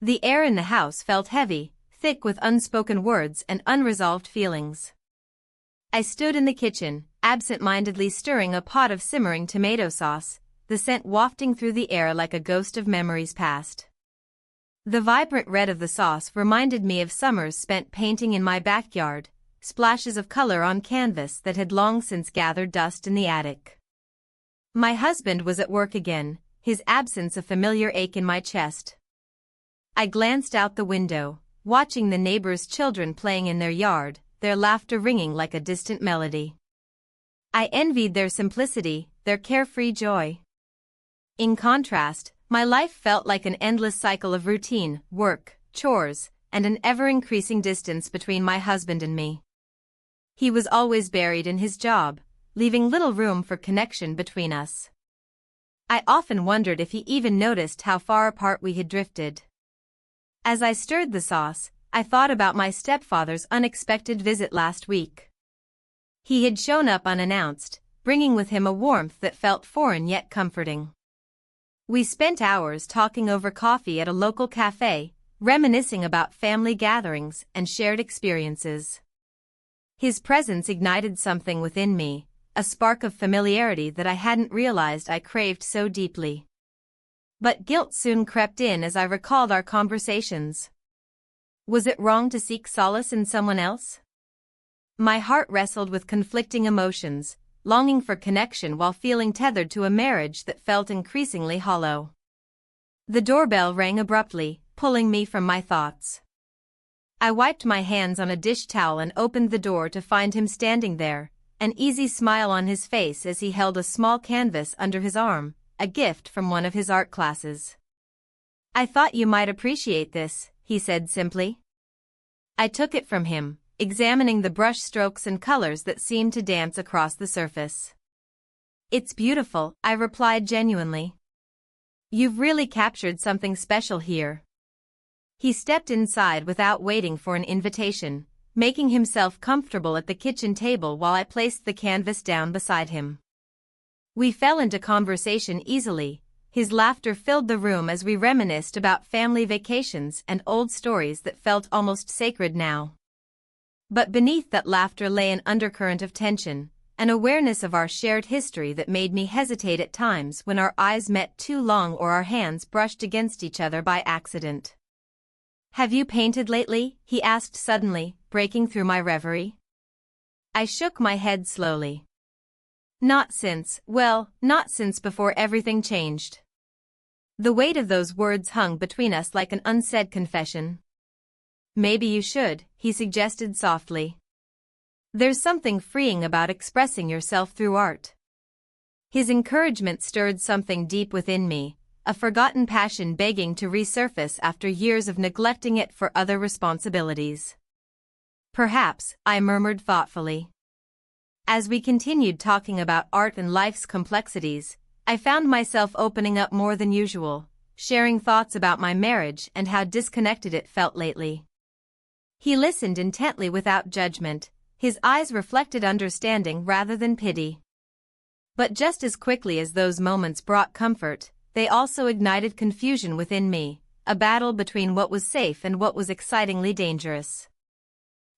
The air in the house felt heavy, thick with unspoken words and unresolved feelings. I stood in the kitchen, absent-mindedly stirring a pot of simmering tomato sauce, the scent wafting through the air like a ghost of memories past. The vibrant red of the sauce reminded me of summers spent painting in my backyard, splashes of color on canvas that had long since gathered dust in the attic. My husband was at work again, his absence a familiar ache in my chest. I glanced out the window, watching the neighbors' children playing in their yard, their laughter ringing like a distant melody. I envied their simplicity, their carefree joy. In contrast, my life felt like an endless cycle of routine, work, chores, and an ever-increasing distance between my husband and me. He was always buried in his job, leaving little room for connection between us. I often wondered if he even noticed how far apart we had drifted. As I stirred the sauce, I thought about my stepfather's unexpected visit last week. He had shown up unannounced, bringing with him a warmth that felt foreign yet comforting. We spent hours talking over coffee at a local cafe, reminiscing about family gatherings and shared experiences. His presence ignited something within me, a spark of familiarity that I hadn't realized I craved so deeply. But guilt soon crept in as I recalled our conversations. Was it wrong to seek solace in someone else? My heart wrestled with conflicting emotions, longing for connection while feeling tethered to a marriage that felt increasingly hollow. The doorbell rang abruptly, pulling me from my thoughts. I wiped my hands on a dish towel and opened the door to find him standing there, an easy smile on his face as he held a small canvas under his arm, a gift from one of his art classes. "I thought you might appreciate this," he said simply. I took it from him, examining the brush strokes and colors that seemed to dance across the surface. "It's beautiful," I replied genuinely. "You've really captured something special here." He stepped inside without waiting for an invitation, making himself comfortable at the kitchen table while I placed the canvas down beside him. We fell into conversation easily. His laughter filled the room as we reminisced about family vacations and old stories that felt almost sacred now. But beneath that laughter lay an undercurrent of tension, an awareness of our shared history that made me hesitate at times when our eyes met too long or our hands brushed against each other by accident. "Have you painted lately?" he asked suddenly, breaking through my reverie. I shook my head slowly. Not since before everything changed." The weight of those words hung between us like an unsaid confession. "Maybe you should," he suggested softly. "There's something freeing about expressing yourself through art." His encouragement stirred something deep within me, a forgotten passion begging to resurface after years of neglecting it for other responsibilities. "Perhaps," I murmured thoughtfully. As we continued talking about art and life's complexities, I found myself opening up more than usual, sharing thoughts about my marriage and how disconnected it felt lately. He listened intently without judgment, his eyes reflected understanding rather than pity. But just as quickly as those moments brought comfort, they also ignited confusion within me, a battle between what was safe and what was excitingly dangerous.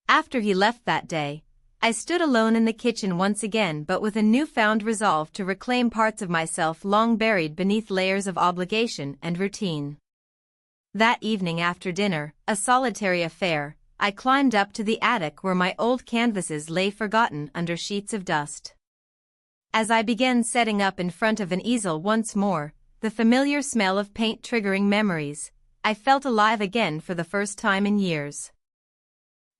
After he left that day, I stood alone in the kitchen once again, but with a newfound resolve to reclaim parts of myself long buried beneath layers of obligation and routine. That evening after dinner, a solitary affair, I climbed up to the attic where my old canvases lay forgotten under sheets of dust. As I began setting up in front of an easel once more, the familiar smell of paint triggering memories, I felt alive again for the first time in years.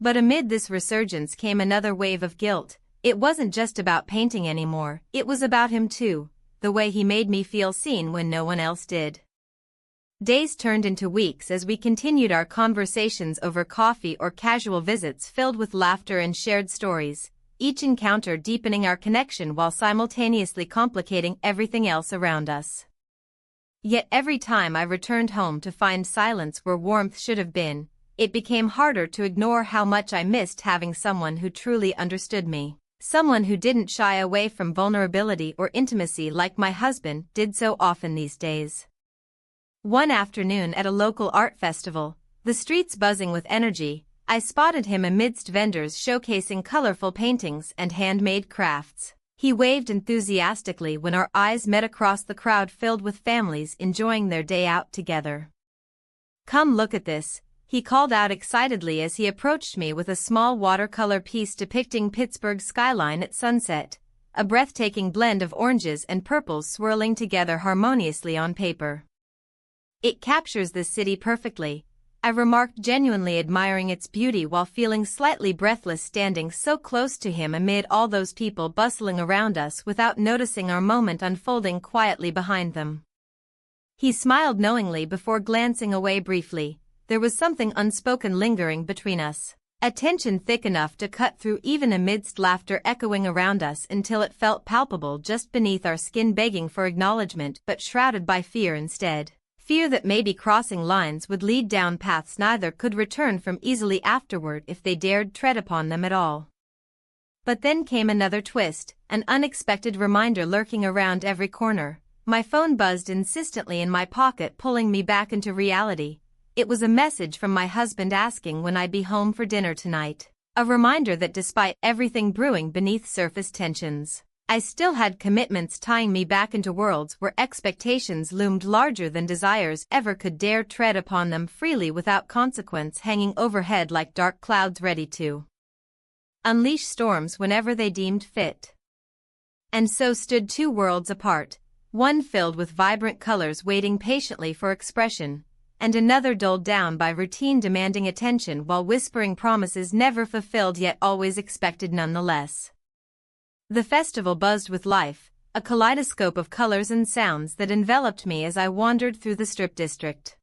But amid this resurgence came another wave of guilt. It wasn't just about painting anymore, it was about him too, the way he made me feel seen when no one else did. Days turned into weeks as we continued our conversations over coffee or casual visits filled with laughter and shared stories, each encounter deepening our connection while simultaneously complicating everything else around us. Yet every time I returned home to find silence where warmth should have been, it became harder to ignore how much I missed having someone who truly understood me, someone who didn't shy away from vulnerability or intimacy like my husband did so often these days. One afternoon at a local art festival, the streets buzzing with energy, I spotted him amidst vendors showcasing colorful paintings and handmade crafts. He waved enthusiastically when our eyes met across the crowd filled with families enjoying their day out together. "Come look at this," he called out excitedly as he approached me with a small watercolor piece depicting Pittsburgh's skyline at sunset, a breathtaking blend of oranges and purples swirling together harmoniously on paper. "It captures the city perfectly," I remarked, genuinely admiring its beauty while feeling slightly breathless standing so close to him amid all those people bustling around us without noticing our moment unfolding quietly behind them. He smiled knowingly before glancing away briefly. There was something unspoken lingering between us, a tension thick enough to cut through even amidst laughter echoing around us until it felt palpable just beneath our skin, begging for acknowledgement but shrouded by fear instead. Fear that maybe crossing lines would lead down paths neither could return from easily afterward if they dared tread upon them at all. But then came another twist, an unexpected reminder lurking around every corner. My phone buzzed insistently in my pocket, pulling me back into reality. It was a message from my husband asking when I'd be home for dinner tonight. A reminder that despite everything brewing beneath surface tensions, I still had commitments tying me back into worlds where expectations loomed larger than desires ever could dare tread upon them freely without consequence, hanging overhead like dark clouds ready to unleash storms whenever they deemed fit. And so stood two worlds apart, one filled with vibrant colors waiting patiently for expression, and another dulled down by routine demanding attention while whispering promises never fulfilled yet always expected nonetheless. The festival buzzed with life, a kaleidoscope of colors and sounds that enveloped me as I wandered through the Strip District.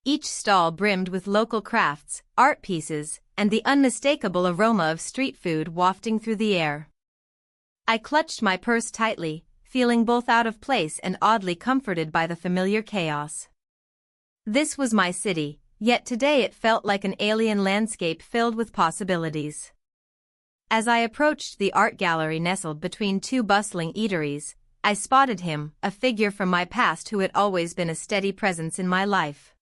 Each stall brimmed with local crafts, art pieces, and the unmistakable aroma of street food wafting through the air. I clutched my purse tightly, feeling both out of place and oddly comforted by the familiar chaos. This was my city, yet today it felt like an alien landscape filled with possibilities. As I approached the art gallery nestled between two bustling eateries, I spotted him, a figure from my past who had always been a steady presence in my life.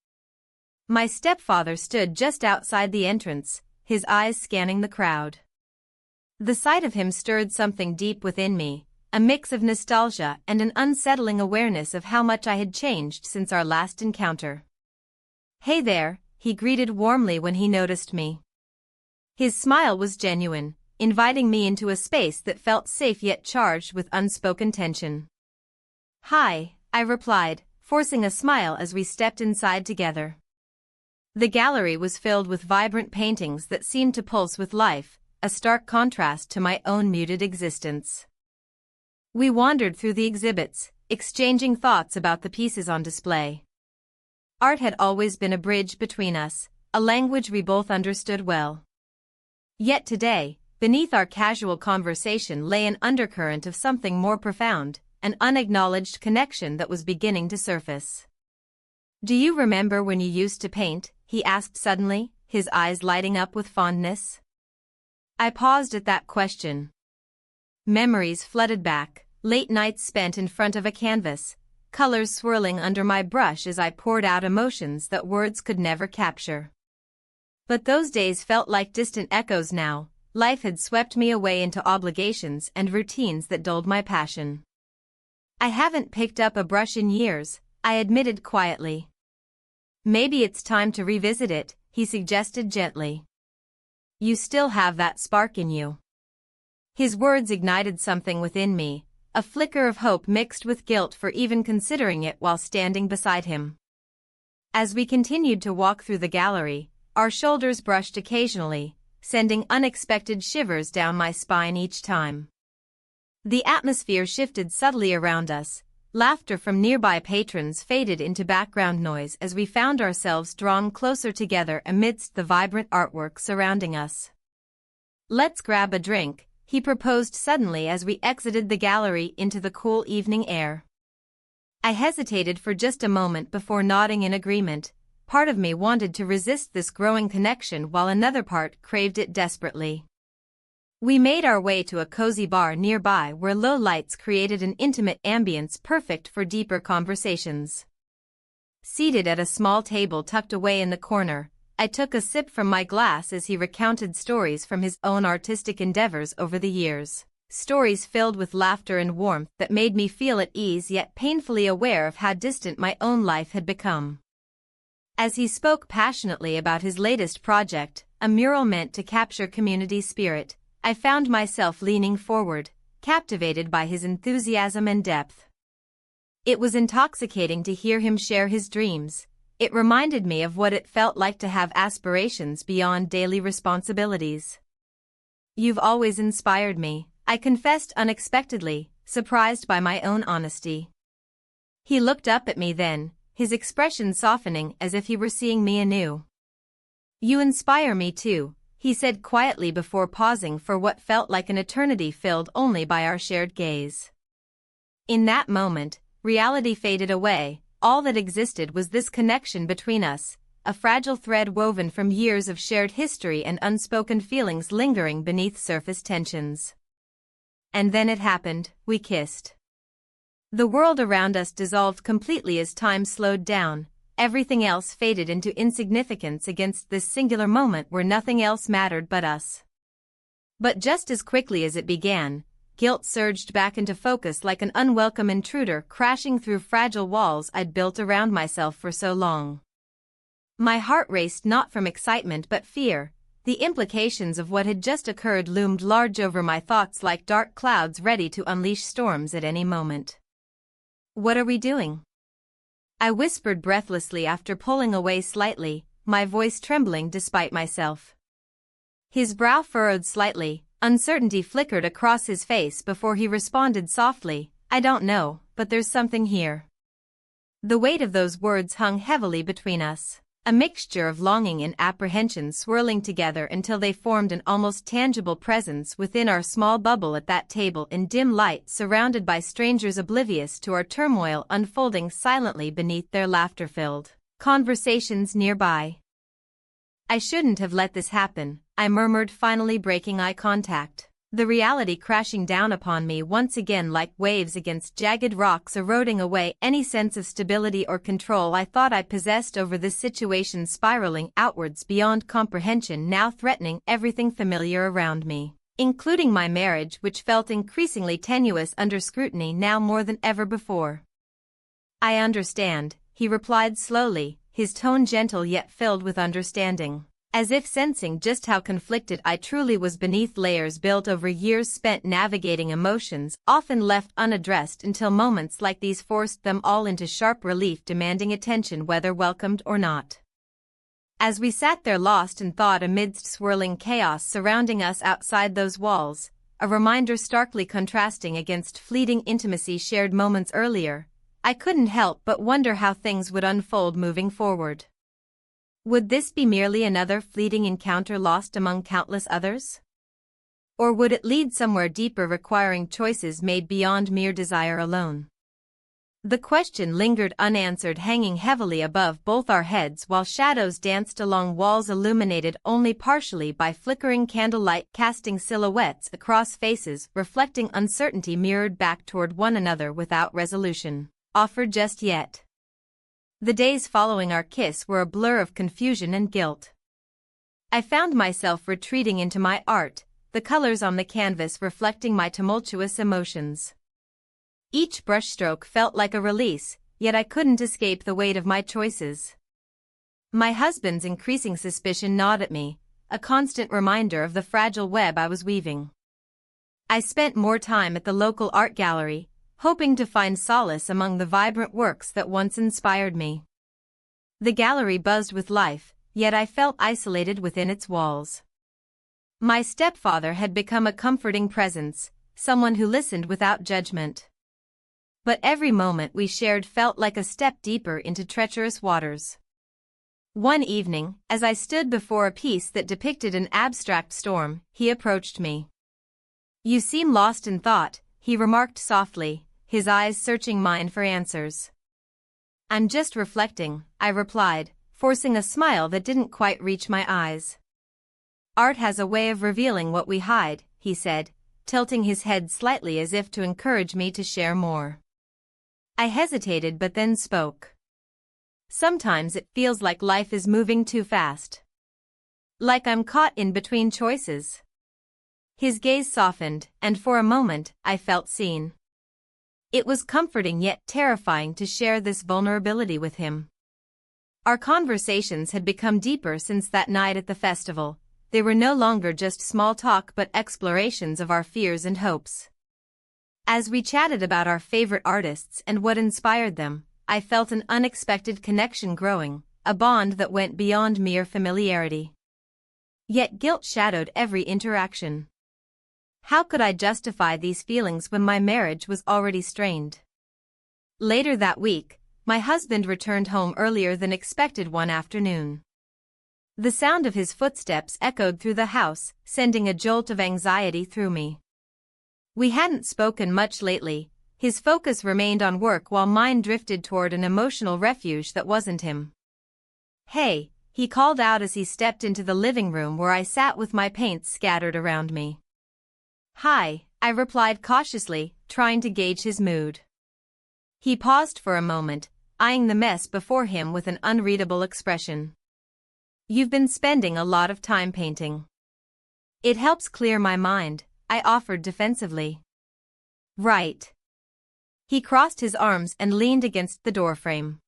My stepfather stood just outside the entrance, his eyes scanning the crowd. The sight of him stirred something deep within me, a mix of nostalgia and an unsettling awareness of how much I had changed since our last encounter. "Hey there," he greeted warmly when he noticed me. His smile was genuine, inviting me into a space that felt safe yet charged with unspoken tension. "Hi," I replied, forcing a smile as we stepped inside together. The gallery was filled with vibrant paintings that seemed to pulse with life, a stark contrast to my own muted existence. We wandered through the exhibits, exchanging thoughts about the pieces on display. Art had always been a bridge between us, a language we both understood well. Yet today, beneath our casual conversation lay an undercurrent of something more profound, an unacknowledged connection that was beginning to surface. "Do you remember when you used to paint?" he asked suddenly, his eyes lighting up with fondness. I paused at that question. Memories flooded back, late nights spent in front of a canvas, colors swirling under my brush as I poured out emotions that words could never capture. But those days felt like distant echoes now. Life had swept me away into obligations and routines that dulled my passion. "I haven't picked up a brush in years," I admitted quietly. "Maybe it's time to revisit it," he suggested gently. "You still have that spark in you." His words ignited something within me, a flicker of hope mixed with guilt for even considering it while standing beside him. As we continued to walk through the gallery, our shoulders brushed occasionally, sending unexpected shivers down my spine each time. The atmosphere shifted subtly around us, laughter from nearby patrons faded into background noise as we found ourselves drawn closer together amidst the vibrant artwork surrounding us. "Let's grab a drink," he proposed suddenly as we exited the gallery into the cool evening air. I hesitated for just a moment before nodding in agreement. Part of me wanted to resist this growing connection while another part craved it desperately. We made our way to a cozy bar nearby where low lights created an intimate ambience perfect for deeper conversations. Seated at a small table tucked away in the corner, I took a sip from my glass as he recounted stories from his own artistic endeavors over the years. Stories filled with laughter and warmth that made me feel at ease yet painfully aware of how distant my own life had become. As he spoke passionately about his latest project, a mural meant to capture community spirit, I found myself leaning forward, captivated by his enthusiasm and depth. It was intoxicating to hear him share his dreams. It reminded me of what it felt like to have aspirations beyond daily responsibilities. "You've always inspired me," I confessed unexpectedly, surprised by my own honesty. He looked up at me then, his expression softening as if he were seeing me anew. "You inspire me too," he said quietly before pausing for what felt like an eternity filled only by our shared gaze. In that moment, reality faded away. All that existed was this connection between us, a fragile thread woven from years of shared history and unspoken feelings lingering beneath surface tensions. And then it happened, we kissed. The world around us dissolved completely as time slowed down, everything else faded into insignificance against this singular moment where nothing else mattered but us. But just as quickly as it began, guilt surged back into focus like an unwelcome intruder crashing through fragile walls I'd built around myself for so long. My heart raced not from excitement but fear. The implications of what had just occurred loomed large over my thoughts like dark clouds ready to unleash storms at any moment. "What are we doing?" I whispered breathlessly after pulling away slightly, my voice trembling despite myself. His brow furrowed slightly, uncertainty flickered across his face before he responded softly, "I don't know, but there's something here." The weight of those words hung heavily between us, a mixture of longing and apprehension swirling together until they formed an almost tangible presence within our small bubble at that table in dim light, surrounded by strangers oblivious to our turmoil unfolding silently beneath their laughter-filled conversations nearby. "I shouldn't have let this happen," I murmured, finally breaking eye contact. The reality crashing down upon me once again like waves against jagged rocks, eroding away any sense of stability or control I thought I possessed over this situation, spiraling outwards beyond comprehension, now threatening everything familiar around me, including my marriage, which felt increasingly tenuous under scrutiny now more than ever before. "I understand," he replied slowly, his tone gentle yet filled with understanding, as if sensing just how conflicted I truly was beneath layers built over years spent navigating emotions often left unaddressed until moments like these forced them all into sharp relief, demanding attention whether welcomed or not. As we sat there lost in thought amidst swirling chaos surrounding us outside those walls, a reminder starkly contrasting against fleeting intimacy shared moments earlier, I couldn't help but wonder how things would unfold moving forward. Would this be merely another fleeting encounter lost among countless others? Or would it lead somewhere deeper, requiring choices made beyond mere desire alone? The question lingered unanswered, hanging heavily above both our heads while shadows danced along walls illuminated only partially by flickering candlelight, casting silhouettes across faces reflecting uncertainty mirrored back toward one another without resolution offered just yet. The days following our kiss were a blur of confusion and guilt. I found myself retreating into my art, the colors on the canvas reflecting my tumultuous emotions. Each brushstroke felt like a release, yet I couldn't escape the weight of my choices. My husband's increasing suspicion gnawed at me, a constant reminder of the fragile web I was weaving. I spent more time at the local art gallery, hoping to find solace among the vibrant works that once inspired me. The gallery buzzed with life, yet I felt isolated within its walls. My stepfather had become a comforting presence, someone who listened without judgment. But every moment we shared felt like a step deeper into treacherous waters. One evening, as I stood before a piece that depicted an abstract storm, he approached me. "You seem lost in thought," he remarked softly, his eyes searching mine for answers. "I'm just reflecting," I replied, forcing a smile that didn't quite reach my eyes. "Art has a way of revealing what we hide," he said, tilting his head slightly as if to encourage me to share more. I hesitated but then spoke. Sometimes it feels like life is moving too fast. Like I'm caught in between choices. His gaze softened, and for a moment, I felt seen. It was comforting yet terrifying to share this vulnerability with him. Our conversations had become deeper since that night at the festival. They were no longer just small talk but explorations of our fears and hopes. As we chatted about our favorite artists and what inspired them, I felt an unexpected connection growing, a bond that went beyond mere familiarity. Yet guilt shadowed every interaction. How could I justify these feelings when my marriage was already strained? Later that week, my husband returned home earlier than expected one afternoon. The sound of his footsteps echoed through the house, sending a jolt of anxiety through me. We hadn't spoken much lately. His focus remained on work while mine drifted toward an emotional refuge that wasn't him. "Hey," he called out as he stepped into the living room where I sat with my paints scattered around me. "Hi," I replied cautiously, trying to gauge his mood. He paused for a moment, eyeing the mess before him with an unreadable expression. "You've been spending a lot of time painting." "It helps clear my mind," I offered defensively. "Right." He crossed his arms and leaned against the doorframe.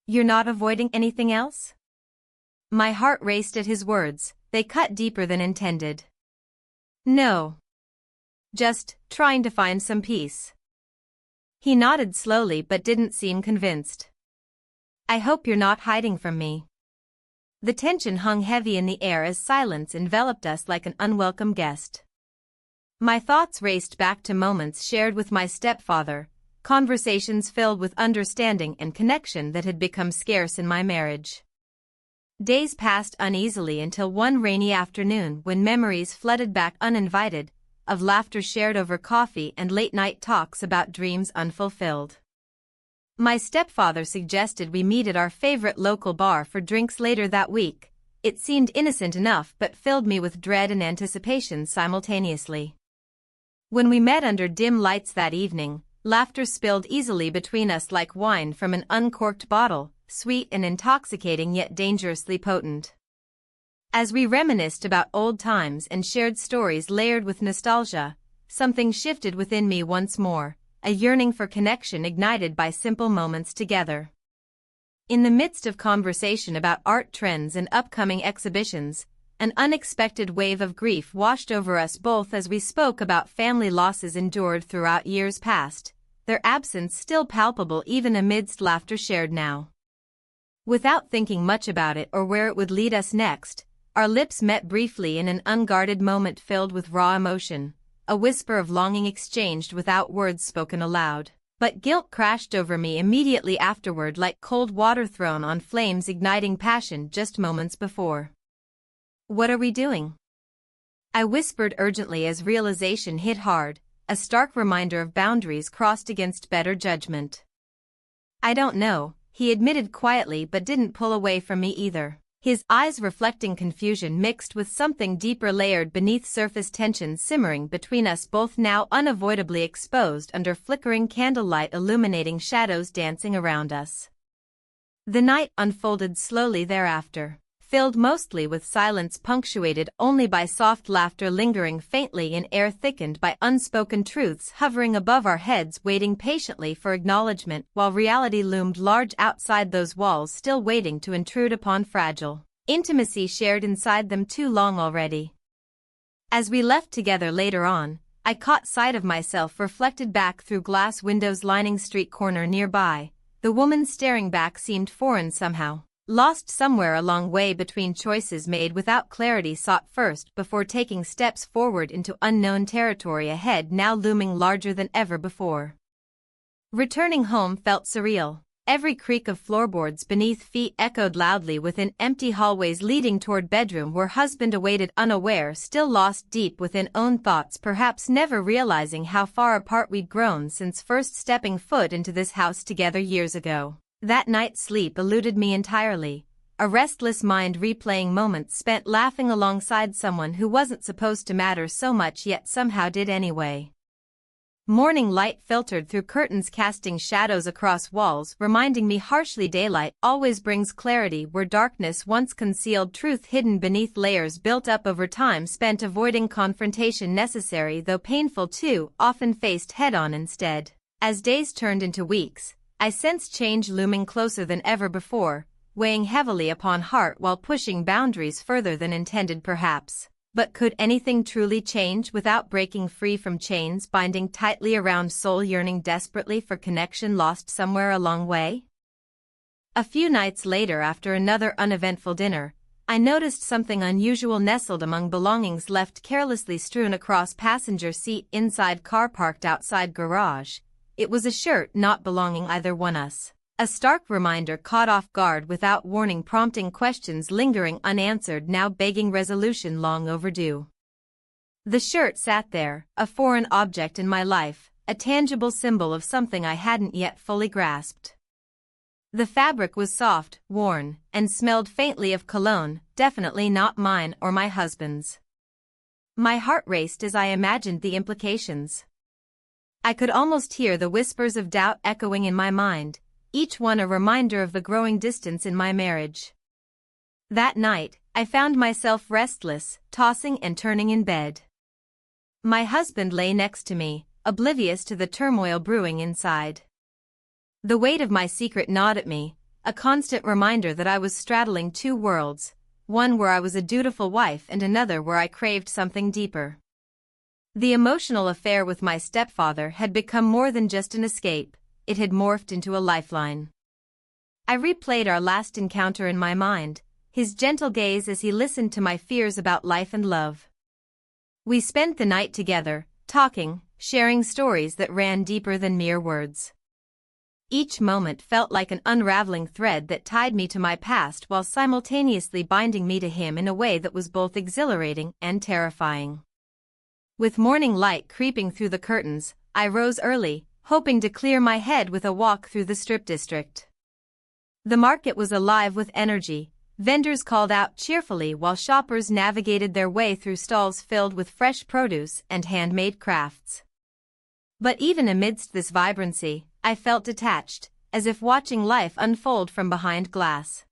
"You're not avoiding anything else?" My heart raced at his words, they cut deeper than intended. "No. Just trying to find some peace." He nodded slowly but didn't seem convinced. "I hope you're not hiding from me." The tension hung heavy in the air as silence enveloped us like an unwelcome guest. My thoughts raced back to moments shared with my stepfather, conversations filled with understanding and connection that had become scarce in my marriage. Days passed uneasily until one rainy afternoon when memories flooded back uninvited, of laughter shared over coffee and late-night talks about dreams unfulfilled. My stepfather suggested we meet at our favorite local bar for drinks later that week. It seemed innocent enough but filled me with dread and anticipation simultaneously. When we met under dim lights that evening, laughter spilled easily between us like wine from an uncorked bottle, sweet and intoxicating yet dangerously potent. As we reminisced about old times and shared stories layered with nostalgia, something shifted within me once more, a yearning for connection ignited by simple moments together. In the midst of conversation about art trends and upcoming exhibitions, an unexpected wave of grief washed over us both as we spoke about family losses endured throughout years past, their absence still palpable even amidst laughter shared now. Without thinking much about it or where it would lead us next, our lips met briefly in an unguarded moment filled with raw emotion, a whisper of longing exchanged without words spoken aloud. But guilt crashed over me immediately afterward like cold water thrown on flames igniting passion just moments before. "What are we doing?" I whispered urgently as realization hit hard, a stark reminder of boundaries crossed against better judgment. "I don't know," he admitted quietly but didn't pull away from me either. His eyes reflecting confusion mixed with something deeper layered beneath surface tension simmering between us both now unavoidably exposed under flickering candlelight illuminating shadows dancing around us. The night unfolded slowly thereafter, filled mostly with silence punctuated only by soft laughter lingering faintly in air thickened by unspoken truths hovering above our heads waiting patiently for acknowledgement while reality loomed large outside those walls still waiting to intrude upon fragile intimacy shared inside them too long already. As we left together later on, I caught sight of myself reflected back through glass windows lining street corner nearby. The woman staring back seemed foreign somehow. Lost somewhere along way between choices made without clarity sought first before taking steps forward into unknown territory ahead now looming larger than ever before. Returning home felt surreal. Every creak of floorboards beneath feet echoed loudly within empty hallways leading toward bedroom where husband awaited unaware still lost deep within own thoughts perhaps never realizing how far apart we'd grown since first stepping foot into this house together years ago. That night's sleep eluded me entirely, a restless mind replaying moments spent laughing alongside someone who wasn't supposed to matter so much yet somehow did anyway. Morning light filtered through curtains, casting shadows across walls, reminding me harshly daylight always brings clarity where darkness once concealed truth hidden beneath layers built up over time spent avoiding confrontation, necessary though painful too, often faced head-on instead. As days turned into weeks, I sensed change looming closer than ever before, weighing heavily upon heart while pushing boundaries further than intended perhaps. But could anything truly change without breaking free from chains binding tightly around soul, yearning desperately for connection lost somewhere along the way? A few nights later, after another uneventful dinner, I noticed something unusual nestled among belongings left carelessly strewn across passenger seat inside car parked outside garage. It was a shirt not belonging either one us. A stark reminder caught off guard without warning, prompting questions lingering unanswered, now begging resolution long overdue. The shirt sat there, a foreign object in my life, a tangible symbol of something I hadn't yet fully grasped. The fabric was soft, worn, and smelled faintly of cologne, definitely not mine or my husband's. My heart raced as I imagined the implications. I could almost hear the whispers of doubt echoing in my mind, each one a reminder of the growing distance in my marriage. That night, I found myself restless, tossing and turning in bed. My husband lay next to me, oblivious to the turmoil brewing inside. The weight of my secret gnawed at me, a constant reminder that I was straddling two worlds, one where I was a dutiful wife and another where I craved something deeper. The emotional affair with my stepfather had become more than just an escape. It had morphed into a lifeline. I replayed our last encounter in my mind, his gentle gaze as he listened to my fears about life and love. We spent the night together, talking, sharing stories that ran deeper than mere words. Each moment felt like an unraveling thread that tied me to my past while simultaneously binding me to him in a way that was both exhilarating and terrifying. With morning light creeping through the curtains, I rose early, hoping to clear my head with a walk through the Strip District. The market was alive with energy, vendors called out cheerfully while shoppers navigated their way through stalls filled with fresh produce and handmade crafts. But even amidst this vibrancy, I felt detached, as if watching life unfold from behind glass.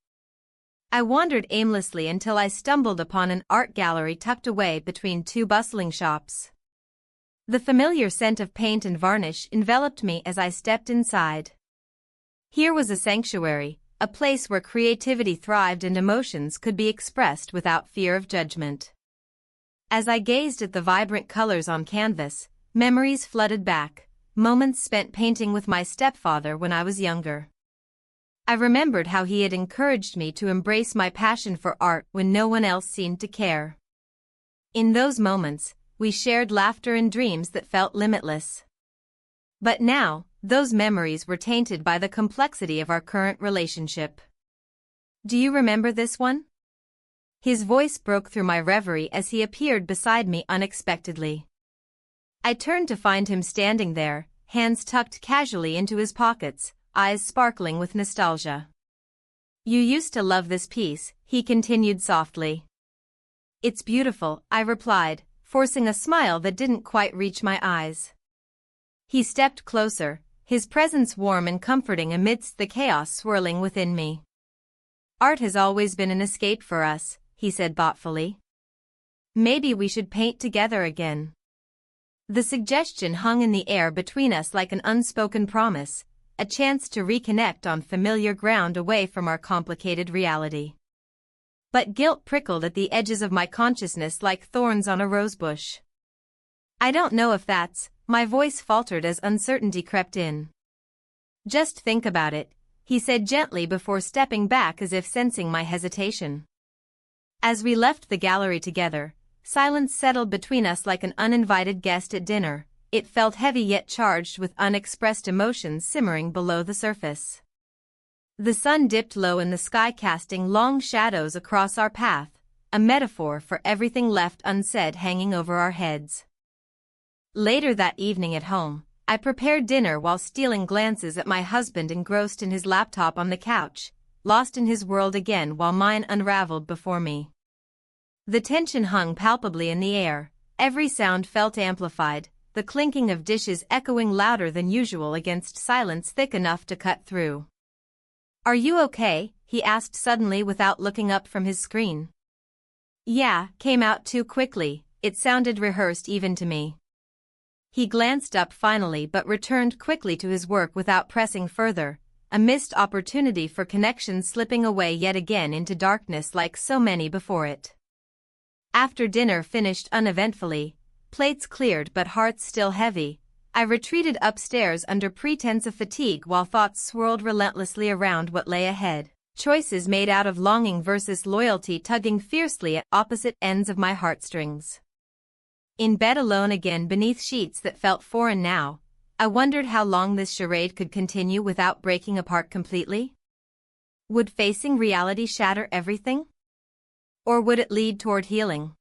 I wandered aimlessly until I stumbled upon an art gallery tucked away between two bustling shops. The familiar scent of paint and varnish enveloped me as I stepped inside. Here was a sanctuary, a place where creativity thrived and emotions could be expressed without fear of judgment. As I gazed at the vibrant colors on canvas, memories flooded back, moments spent painting with my stepfather when I was younger. I remembered how he had encouraged me to embrace my passion for art when no one else seemed to care. In those moments, we shared laughter and dreams that felt limitless. But now, those memories were tainted by the complexity of our current relationship. Do you remember this one? His voice broke through my reverie as he appeared beside me unexpectedly. I turned to find him standing there, hands tucked casually into his pockets, eyes sparkling with nostalgia. "You used to love this piece," he continued softly. "It's beautiful," I replied, forcing a smile that didn't quite reach my eyes. He stepped closer, his presence warm and comforting amidst the chaos swirling within me. "Art has always been an escape for us," he said thoughtfully. "Maybe we should paint together again." The suggestion hung in the air between us like an unspoken promise, a chance to reconnect on familiar ground away from our complicated reality. But guilt prickled at the edges of my consciousness like thorns on a rosebush. "I don't know if that's," my voice faltered as uncertainty crept in. "Just think about it," he said gently before stepping back as if sensing my hesitation. As we left the gallery together, silence settled between us like an uninvited guest at dinner. It felt heavy yet charged with unexpressed emotions simmering below the surface. The sun dipped low in the sky, casting long shadows across our path, a metaphor for everything left unsaid hanging over our heads. Later that evening at home, I prepared dinner while stealing glances at my husband engrossed in his laptop on the couch, lost in his world again while mine unraveled before me. The tension hung palpably in the air, every sound felt amplified, the clinking of dishes echoing louder than usual against silence thick enough to cut through. "Are you okay?" he asked suddenly without looking up from his screen. "Yeah," came out too quickly, it sounded rehearsed even to me. He glanced up finally but returned quickly to his work without pressing further, a missed opportunity for connection slipping away yet again into darkness like so many before it. After dinner finished uneventfully, plates cleared but hearts still heavy, I retreated upstairs under pretense of fatigue while thoughts swirled relentlessly around what lay ahead, choices made out of longing versus loyalty tugging fiercely at opposite ends of my heartstrings. In bed alone again beneath sheets that felt foreign now, I wondered how long this charade could continue without breaking apart completely. Would facing reality shatter everything? Or would it lead toward healing?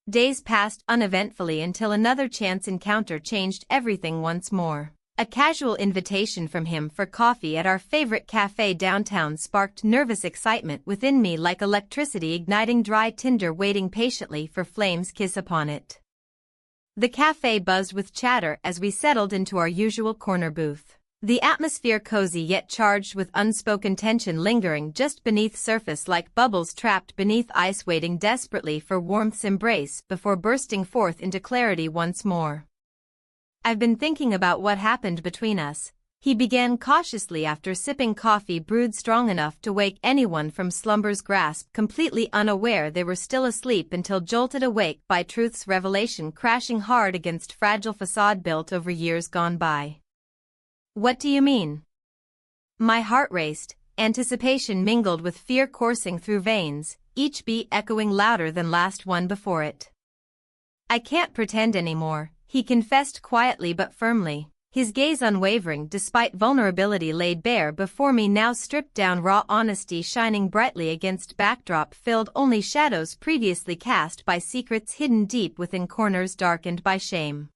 Days passed uneventfully until another chance encounter changed everything once more. A casual invitation from him for coffee at our favorite cafe downtown sparked nervous excitement within me like electricity igniting dry tinder waiting patiently for flames kiss upon it. The cafe buzzed with chatter as we settled into our usual corner booth. The atmosphere cozy yet charged with unspoken tension lingering just beneath surface like bubbles trapped beneath ice waiting desperately for warmth's embrace before bursting forth into clarity once more. "I've been thinking about what happened between us," he began cautiously after sipping coffee brewed strong enough to wake anyone from slumber's grasp completely unaware they were still asleep until jolted awake by truth's revelation crashing hard against fragile facade built over years gone by. "What do you mean?" My heart raced, anticipation mingled with fear coursing through veins, each beat echoing louder than last one before it. "I can't pretend anymore," he confessed quietly but firmly, his gaze unwavering despite vulnerability laid bare before me now stripped down raw honesty shining brightly against backdrop filled only shadows previously cast by secrets hidden deep within corners darkened by shame.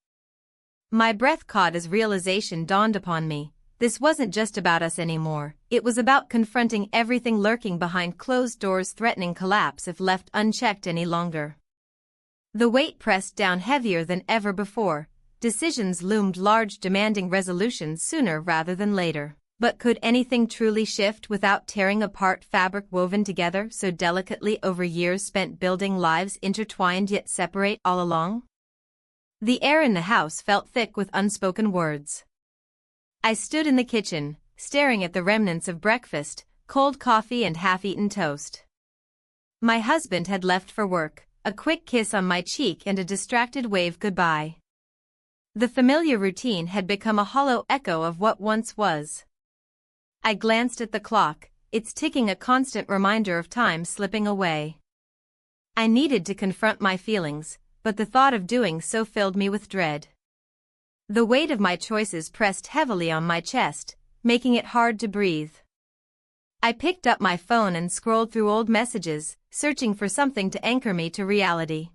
My breath caught as realization dawned upon me. This wasn't just about us anymore, it was about confronting everything lurking behind closed doors threatening collapse if left unchecked any longer. The weight pressed down heavier than ever before, decisions loomed large demanding resolution sooner rather than later. But could anything truly shift without tearing apart fabric woven together so delicately over years spent building lives intertwined yet separate all along? The air in the house felt thick with unspoken words. I stood in the kitchen, staring at the remnants of breakfast, cold coffee and half-eaten toast. My husband had left for work, a quick kiss on my cheek and a distracted wave goodbye. The familiar routine had become a hollow echo of what once was. I glanced at the clock, its ticking a constant reminder of time slipping away. I needed to confront my feelings, but the thought of doing so filled me with dread. The weight of my choices pressed heavily on my chest, making it hard to breathe. I picked up my phone and scrolled through old messages, searching for something to anchor me to reality.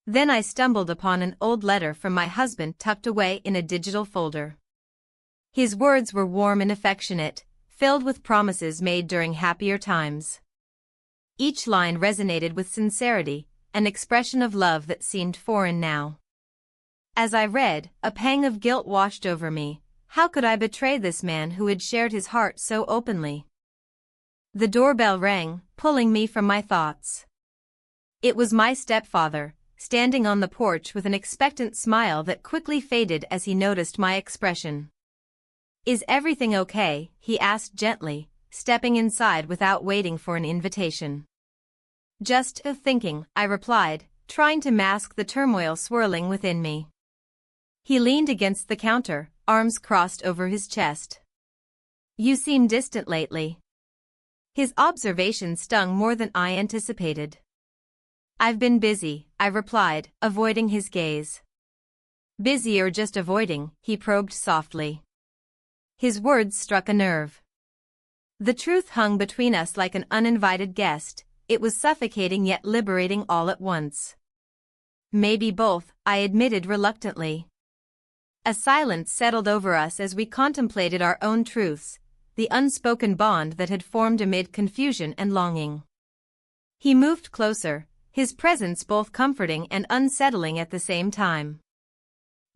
Then I stumbled upon an old letter from my husband tucked away in a digital folder. His words were warm and affectionate, filled with promises made during happier times. Each line resonated with sincerity, an expression of love that seemed foreign now. As I read, a pang of guilt washed over me. How could I betray this man who had shared his heart so openly? The doorbell rang, pulling me from my thoughts. It was my stepfather, standing on the porch with an expectant smile that quickly faded as he noticed my expression. "Is everything okay?" he asked gently, stepping inside without waiting for an invitation. "Just thinking," I replied, trying to mask the turmoil swirling within me. He leaned against the counter, arms crossed over his chest. "You seem distant lately." His observation stung more than I anticipated. "I've been busy," I replied, avoiding his gaze. "Busy or just avoiding?" he probed softly. His words struck a nerve. The truth hung between us like an uninvited guest, it was suffocating yet liberating all at once. "Maybe both," I admitted reluctantly. A silence settled over us as we contemplated our own truths, the unspoken bond that had formed amid confusion and longing. He moved closer, his presence both comforting and unsettling at the same time.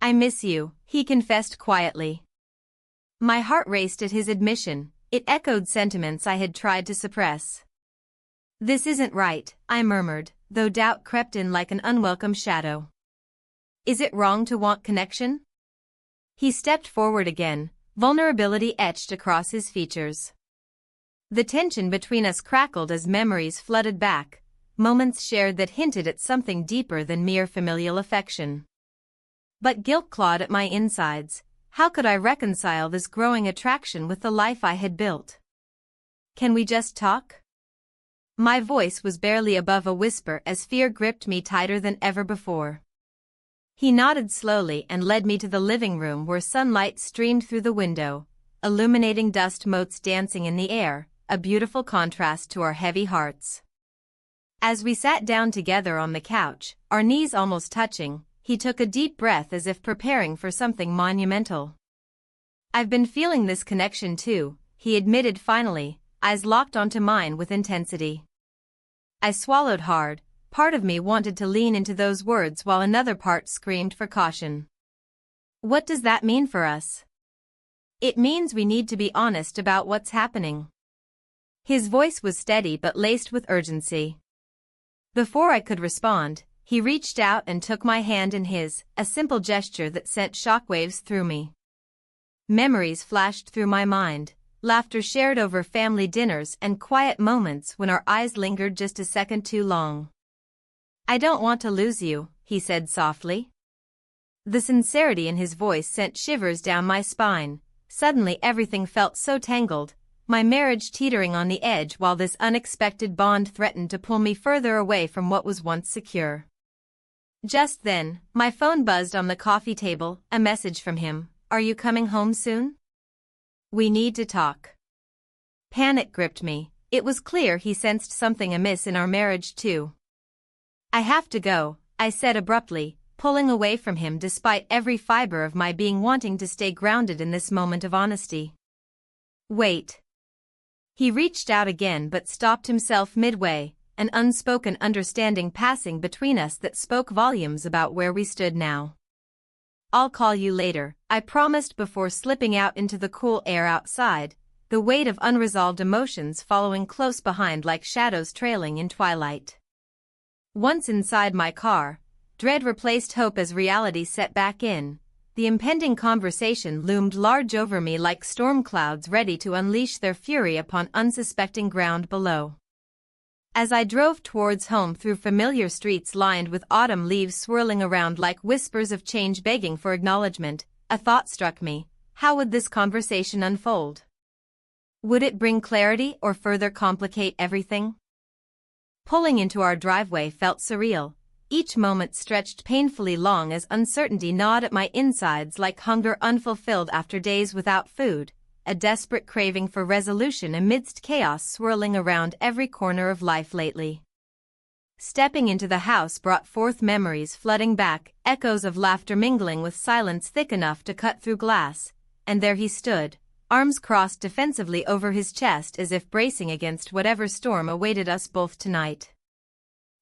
I miss you, he confessed quietly. My heart raced at his admission. It echoed sentiments I had tried to suppress. This isn't right, I murmured, though doubt crept in like an unwelcome shadow. Is it wrong to want connection? He stepped forward again, vulnerability etched across his features. The tension between us crackled as memories flooded back, moments shared that hinted at something deeper than mere familial affection. But guilt clawed at my insides. How could I reconcile this growing attraction with the life I had built? Can we just talk? My voice was barely above a whisper as fear gripped me tighter than ever before. He nodded slowly and led me to the living room where sunlight streamed through the window, illuminating dust motes dancing in the air, a beautiful contrast to our heavy hearts. As we sat down together on the couch, our knees almost touching, he took a deep breath as if preparing for something monumental. I've been feeling this connection too, he admitted finally, eyes locked onto mine with intensity. I swallowed hard. Part of me wanted to lean into those words while another part screamed for caution. What does that mean for us? It means we need to be honest about what's happening. His voice was steady but laced with urgency. Before I could respond, he reached out and took my hand in his, a simple gesture that sent shockwaves through me. Memories flashed through my mind, laughter shared over family dinners and quiet moments when our eyes lingered just a second too long. I don't want to lose you, he said softly. The sincerity in his voice sent shivers down my spine. Suddenly everything felt so tangled, my marriage teetering on the edge while this unexpected bond threatened to pull me further away from what was once secure. Just then, my phone buzzed on the coffee table, a message from him. Are you coming home soon? We need to talk. Panic gripped me. It was clear he sensed something amiss in our marriage too. I have to go, I said abruptly, pulling away from him despite every fiber of my being wanting to stay grounded in this moment of honesty. Wait. He reached out again but stopped himself midway, an unspoken understanding passing between us that spoke volumes about where we stood now. I'll call you later, I promised before slipping out into the cool air outside, the weight of unresolved emotions following close behind like shadows trailing in twilight. Once inside my car, dread replaced hope as reality set back in. The impending conversation loomed large over me like storm clouds ready to unleash their fury upon unsuspecting ground below. As I drove towards home through familiar streets lined with autumn leaves swirling around like whispers of change begging for acknowledgement, a thought struck me. How would this conversation unfold? Would it bring clarity or further complicate everything? Pulling into our driveway felt surreal. Each moment stretched painfully long as uncertainty gnawed at my insides like hunger unfulfilled after days without food, a desperate craving for resolution amidst chaos swirling around every corner of life lately. Stepping into the house brought forth memories flooding back, echoes of laughter mingling with silence thick enough to cut through glass, and there he stood, arms crossed defensively over his chest as if bracing against whatever storm awaited us both tonight.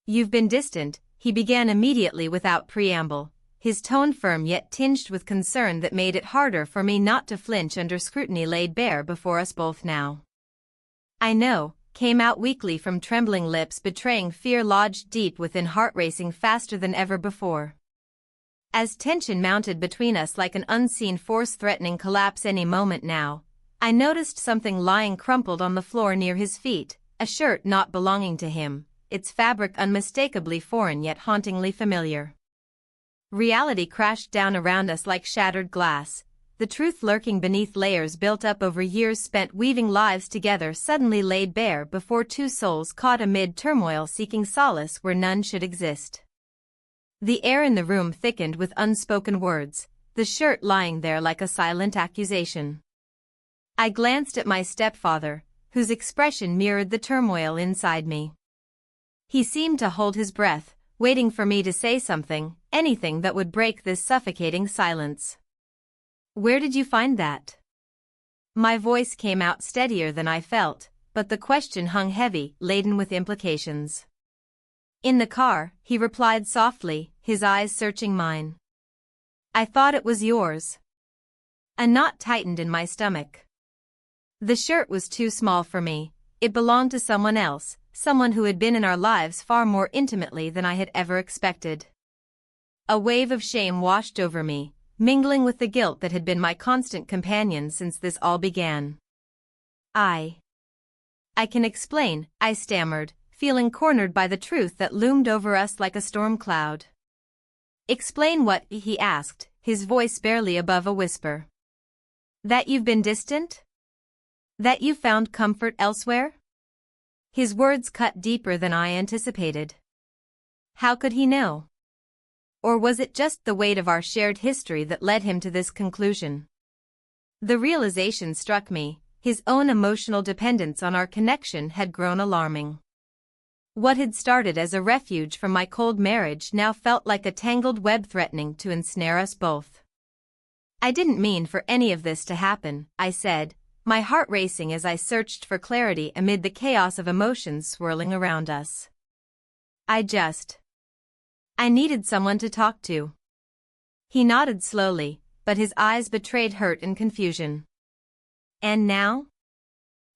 You've been distant, he began immediately without preamble, his tone firm yet tinged with concern that made it harder for me not to flinch under scrutiny laid bare before us both now. I know, came out weakly from trembling lips betraying fear lodged deep within, heart racing faster than ever before. As tension mounted between us like an unseen force threatening collapse any moment now, I noticed something lying crumpled on the floor near his feet, a shirt not belonging to him, its fabric unmistakably foreign yet hauntingly familiar. Reality crashed down around us like shattered glass, the truth lurking beneath layers built up over years spent weaving lives together suddenly laid bare before two souls caught amid turmoil seeking solace where none should exist. The air in the room thickened with unspoken words, the shirt lying there like a silent accusation. I glanced at my stepfather, whose expression mirrored the turmoil inside me. He seemed to hold his breath, waiting for me to say something, anything that would break this suffocating silence. Where did you find that? My voice came out steadier than I felt, but the question hung heavy, laden with implications. In the car, he replied softly, his eyes searching mine. I thought it was yours. A knot tightened in my stomach. The shirt was too small for me. It belonged to someone else, someone who had been in our lives far more intimately than I had ever expected. A wave of shame washed over me, mingling with the guilt that had been my constant companion since this all began. I can explain, I stammered, feeling cornered by the truth that loomed over us like a storm cloud. Explain what? He asked, his voice barely above a whisper. That you've been distant? That you found comfort elsewhere? His words cut deeper than I anticipated. How could he know? Or was it just the weight of our shared history that led him to this conclusion? The realization struck me. His own emotional dependence on our connection had grown alarming. What had started as a refuge from my cold marriage now felt like a tangled web threatening to ensnare us both. I didn't mean for any of this to happen, I said, my heart racing as I searched for clarity amid the chaos of emotions swirling around us. I needed someone to talk to. He nodded slowly, but his eyes betrayed hurt and confusion. And now?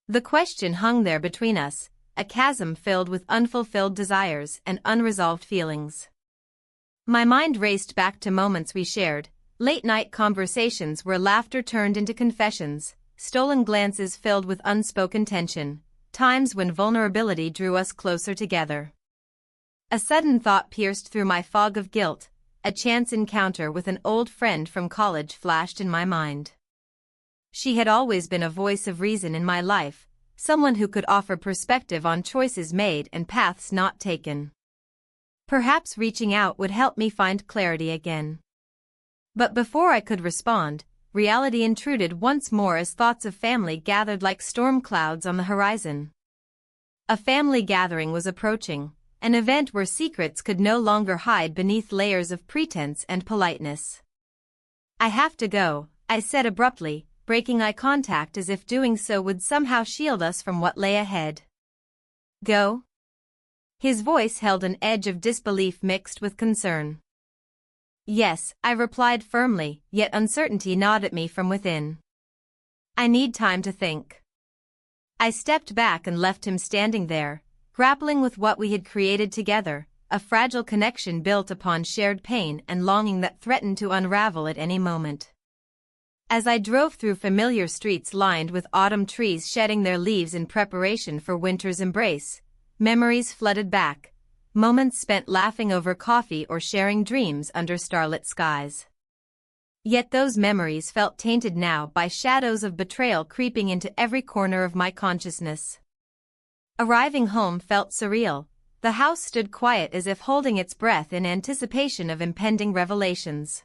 The question hung there between us, a chasm filled with unfulfilled desires and unresolved feelings. My mind raced back to moments we shared, late-night conversations where laughter turned into confessions, stolen glances filled with unspoken tension, times when vulnerability drew us closer together. A sudden thought pierced through my fog of guilt. A chance encounter with an old friend from college flashed in my mind. She had always been a voice of reason in my life, someone who could offer perspective on choices made and paths not taken. Perhaps reaching out would help me find clarity again. But before I could respond, reality intruded once more as thoughts of family gathered like storm clouds on the horizon. A family gathering was approaching, an event where secrets could no longer hide beneath layers of pretense and politeness. I have to go, I said abruptly, breaking eye contact as if doing so would somehow shield us from what lay ahead. Go? His voice held an edge of disbelief mixed with concern. Yes, I replied firmly, yet uncertainty gnawed at me from within. I need time to think. I stepped back and left him standing there, grappling with what we had created together, a fragile connection built upon shared pain and longing that threatened to unravel at any moment. As I drove through familiar streets lined with autumn trees shedding their leaves in preparation for winter's embrace, memories flooded back, moments spent laughing over coffee or sharing dreams under starlit skies. Yet those memories felt tainted now by shadows of betrayal creeping into every corner of my consciousness. Arriving home felt surreal. The house stood quiet as if holding its breath in anticipation of impending revelations.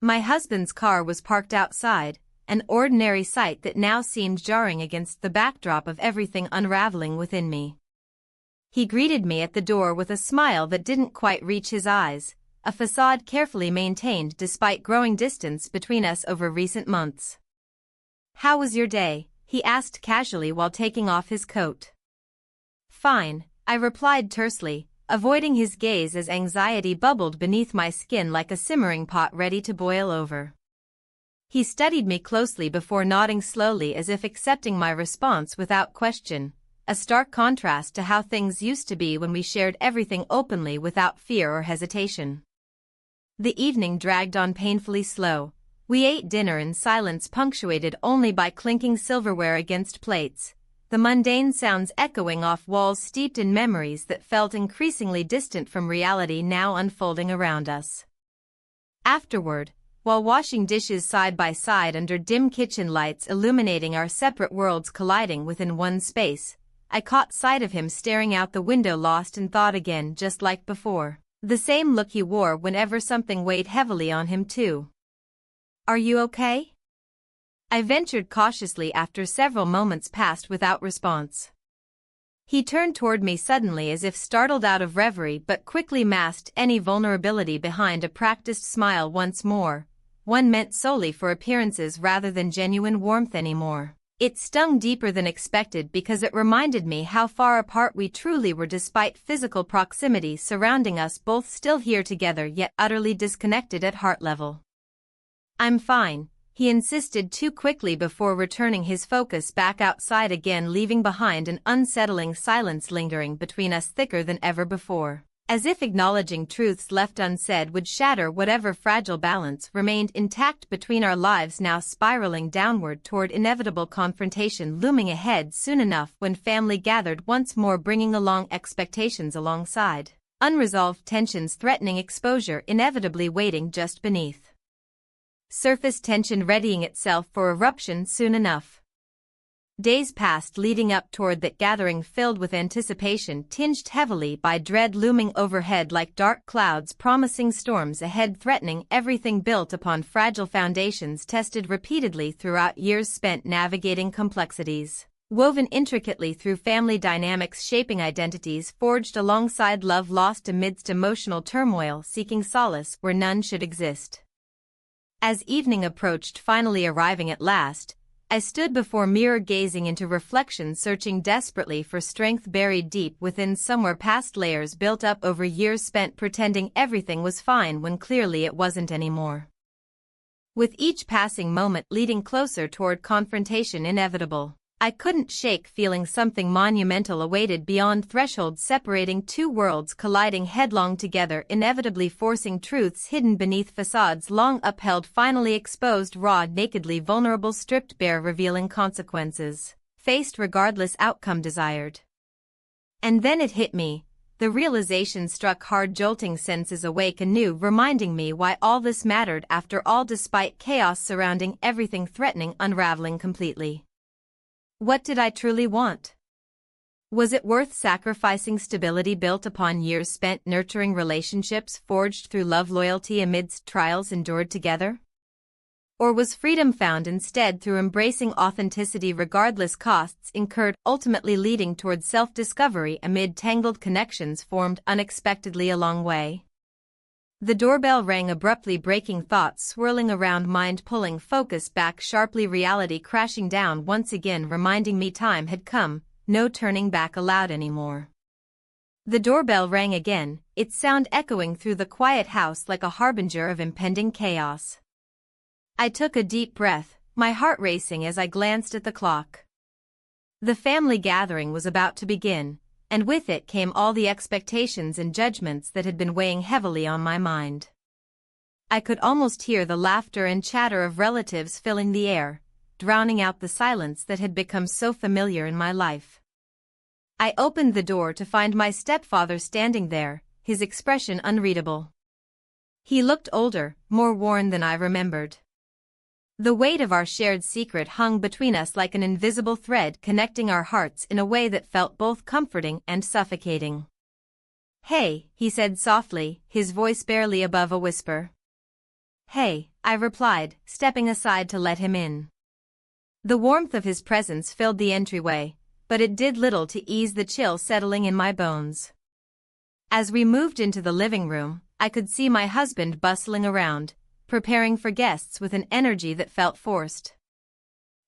My husband's car was parked outside, an ordinary sight that now seemed jarring against the backdrop of everything unraveling within me. He greeted me at the door with a smile that didn't quite reach his eyes, a facade carefully maintained despite growing distance between us over recent months. "How was your day?" he asked casually while taking off his coat. "Fine," I replied tersely, avoiding his gaze as anxiety bubbled beneath my skin like a simmering pot ready to boil over. He studied me closely before nodding slowly as if accepting my response without question, a stark contrast to how things used to be when we shared everything openly without fear or hesitation. The evening dragged on painfully slow. We ate dinner in silence punctuated only by clinking silverware against plates, the mundane sounds echoing off walls steeped in memories that felt increasingly distant from reality now unfolding around us. Afterward, while washing dishes side by side under dim kitchen lights illuminating our separate worlds colliding within one space, I caught sight of him staring out the window lost in thought again just like before, the same look he wore whenever something weighed heavily on him too. "Are you okay?" I ventured cautiously after several moments passed without response. He turned toward me suddenly as if startled out of reverie but quickly masked any vulnerability behind a practiced smile once more, one meant solely for appearances rather than genuine warmth anymore. It stung deeper than expected because it reminded me how far apart we truly were despite physical proximity surrounding us both still here together yet utterly disconnected at heart level. I'm fine, he insisted too quickly before returning his focus back outside again, leaving behind an unsettling silence lingering between us thicker than ever before. As if acknowledging truths left unsaid would shatter whatever fragile balance remained intact between our lives, now spiraling downward toward inevitable confrontation looming ahead soon enough when family gathered once more, bringing along expectations alongside unresolved tensions threatening exposure, inevitably waiting just beneath surface tension, readying itself for eruption soon enough. Days passed leading up toward that gathering, filled with anticipation tinged heavily by dread, looming overhead like dark clouds promising storms ahead, threatening everything built upon fragile foundations tested repeatedly throughout years spent navigating complexities woven intricately through family dynamics, shaping identities forged alongside love lost amidst emotional turmoil, seeking solace where none should exist. As evening approached, finally arriving at last, I stood before mirror, gazing into reflection, searching desperately for strength buried deep within, somewhere past layers built up over years spent pretending everything was fine when clearly it wasn't anymore. With each passing moment leading closer toward confrontation inevitable, I couldn't shake feeling something monumental awaited beyond thresholds, separating two worlds colliding headlong together, inevitably forcing truths hidden beneath facades long upheld finally exposed, raw, nakedly vulnerable, stripped bare, revealing consequences faced regardless outcome desired. And then it hit me. The realization struck hard, jolting senses awake anew, reminding me why all this mattered after all, despite chaos surrounding everything, threatening unraveling completely. What did I truly want? Was it worth sacrificing stability built upon years spent nurturing relationships forged through love, loyalty amidst trials endured together? Or was freedom found instead through embracing authenticity regardless costs incurred, ultimately leading toward self-discovery amid tangled connections formed unexpectedly along way? The doorbell rang abruptly, breaking thoughts swirling around, mind pulling focus back sharply, reality crashing down once again, reminding me time had come, no turning back allowed anymore. The doorbell rang again, its sound echoing through the quiet house like a harbinger of impending chaos. I took a deep breath, my heart racing as I glanced at the clock. The family gathering was about to begin, and with it came all the expectations and judgments that had been weighing heavily on my mind. I could almost hear the laughter and chatter of relatives filling the air, drowning out the silence that had become so familiar in my life. I opened the door to find my stepfather standing there, his expression unreadable. He looked older, more worn than I remembered. The weight of our shared secret hung between us like an invisible thread, connecting our hearts in a way that felt both comforting and suffocating. "Hey," he said softly, his voice barely above a whisper. "Hey," I replied, stepping aside to let him in. The warmth of his presence filled the entryway, but it did little to ease the chill settling in my bones. As we moved into the living room, I could see my husband bustling around, preparing for guests with an energy that felt forced.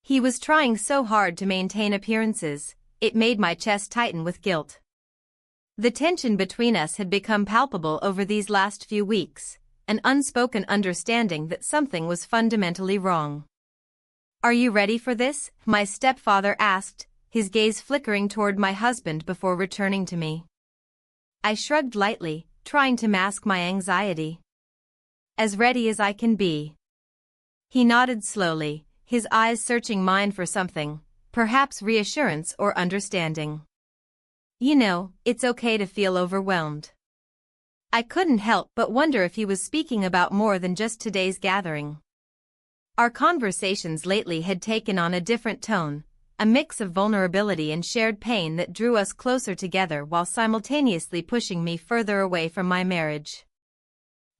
He was trying so hard to maintain appearances, it made my chest tighten with guilt. The tension between us had become palpable over these last few weeks, an unspoken understanding that something was fundamentally wrong. "Are you ready for this?" my stepfather asked, his gaze flickering toward my husband before returning to me. I shrugged lightly, trying to mask my anxiety. "As ready as I can be." He nodded slowly, his eyes searching mine for something, perhaps reassurance or understanding. "You know, it's okay to feel overwhelmed." I couldn't help but wonder if he was speaking about more than just today's gathering. Our conversations lately had taken on a different tone, a mix of vulnerability and shared pain that drew us closer together while simultaneously pushing me further away from my marriage.